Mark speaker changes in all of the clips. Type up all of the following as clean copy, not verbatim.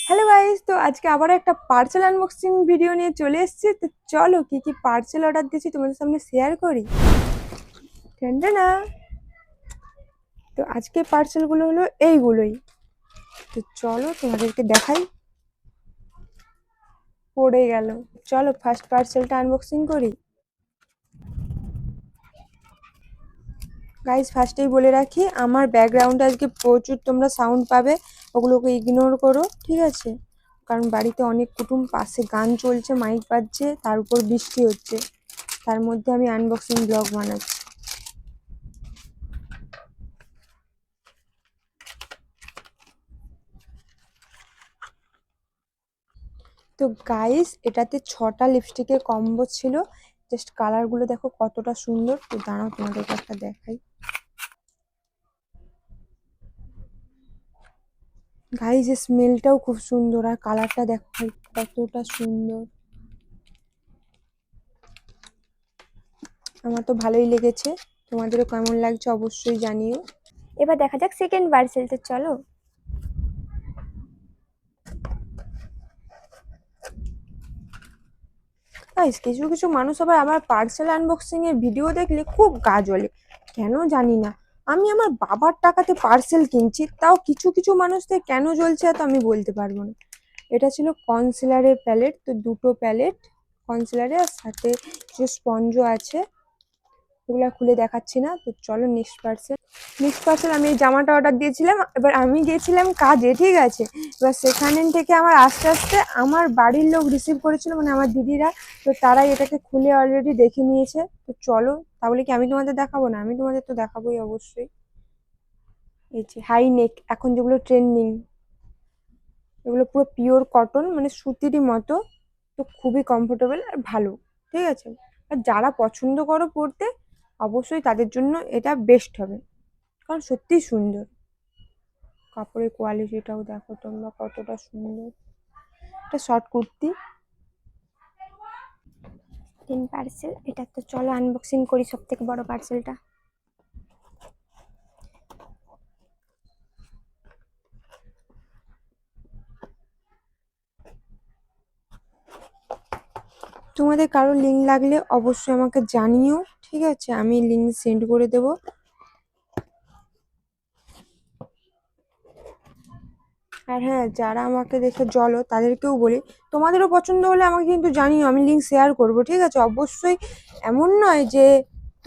Speaker 1: Hello guys, তো আজকে আবার একটা পার্সেল আনবক্সিং ভিডিও নিয়ে চলে এসেছি। তো চলো কি কি পার্সেল অর্ডার দিয়েছি তোমাদের সামনে শেয়ার করি। না, তো আজকে পার্সেলগুলো হলো এইগুলোই। তো চলো তোমাদেরকে দেখাই। পড়ে গেল। চলো ফার্স্ট পার্সেলটা আনবক্সিং করি। গাইস ফার্স্টেই বলে রাখি, আমার ব্যাকগ্রাউন্ডে আজকে প্রচুর তোমরা সাউন্ড পাবে, ওগুলোকে ইগনোর করো, ঠিক আছে? কারণ বাড়িতে অনেক কুটুম, পাশে গান চলছে, মাইক বাজছে, তার উপর বৃষ্টি হচ্ছে, তার মধ্যে আমি আনবক্সিং ব্লগ বানাচ্ছি। তো গাইস এটাতে 6টা লিপস্টিকের কম্বো ছিল। জাস্ট কালারগুলো দেখো কতটা সুন্দর। তো দাঁড়াও তোমাদেরকে একটা দেখাই। গাইস এই স্মেলটাও খুব সুন্দর, আর কালারটা দেখো কতটা সুন্দর। আমার তো ভালোই লেগেছে, তোমাদেরও কেমন লাগছে অবশ্যই জানিও। এবার দেখা যাক সেকেন্ড পার্সেলটা, চলো। গাইস কিছু কিছু মানুষ আবার আমার পার্সেল আনবক্সিং এর ভিডিও দেখলে খুব গা জ্বলে, কেন জানি না। আমি আমার বাবার টাকাতে পার্সেল কিনছি, তাও কিছু কিছু মানুষদের কেন জ্বলছে তো আমি বলতে পারবো না। এটা ছিল কনসিলারের প্যালেট, তো দুটো প্যালেট কনসিলারের, আর সাথে কিছু স্পঞ্জও আছে, ওগুলা খুলে দেখাচ্ছি না। তো চলো নেক্সট পার্সেল আমি এই জামাটা অর্ডার দিয়েছিলাম। এবার আমি গিয়েছিলাম কাজে, ঠিক আছে? এবার সেখানে থেকে আমার আস্তে আস্তে আমার বাড়ির লোক রিসিভ করেছিল, মানে আমার দিদিরা। তো তারাই এটাকে খুলে অলরেডি দেখে নিয়েছে। তো চলো, তাহলে কি আমি তোমাদের দেখাবো না? আমি তোমাদের তো দেখাবোই অবশ্যই। এই যে হাই নেক, এখন যেগুলো ট্রেন্ডিং, এগুলো পুরো পিওর কটন, মানে সুতিরই মতো। তো খুবই কমফোর্টেবল আর ভালো, ঠিক আছে? আর যারা পছন্দ করো পরতে, অবশ্যই তাদের জন্য এটা বেস্ট হবে, কারণ সত্যিই সুন্দর। কাপড়ের কোয়ালিটিটাও দেখো তোমরা কতটা সুন্দর। এটা শর্ট কুর্তি। তিন পার্সেল এটা, তো চলো আনবক্সিং করি সব থেকে বড় পার্সেলটা। তোমাদের কারো লিঙ্ক লাগলে অবশ্যই আমাকে জানিও, ঠিক আছে? আমি লিঙ্ক সেন্ড করে দেবো। আর হ্যাঁ, যারা আমাকে দেখে জ্বলো তাদেরকেও বলি, তোমাদেরও পছন্দ হলে আমাকে কিন্তু জানিও, আমি লিঙ্ক শেয়ার করবো, ঠিক আছে? অবশ্যই এমন নয় যে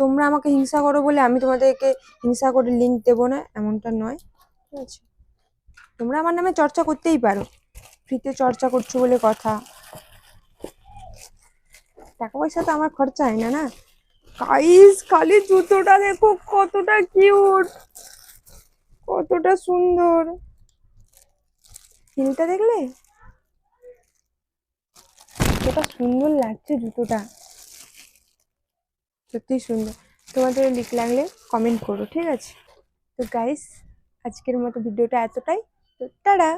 Speaker 1: তোমরা আমাকে হিংসা করো বলে আমি তোমাদেরকে হিংসা করে লিঙ্ক দেবো না, এমনটা নয়, ঠিক আছে? তোমরা আমার নামে চর্চা করতেই পারো, ফ্রিতে চর্চা করছো বলে কথা, টাকা পয়সা তো আমার খরচা হয় না, না? গাইস খালি জুতোটা দেখো কতটা কিউট, কতটা সুন্দর। হিলটা দেখলে কতটা সুন্দর লাগছে জুতোটা, সত্যিই সুন্দর। তোমাদের লিক লাগলে কমেন্ট করো, ঠিক আছে? তো গাইস আজকের মতো ভিডিওটা এতটাই। তো টাটা।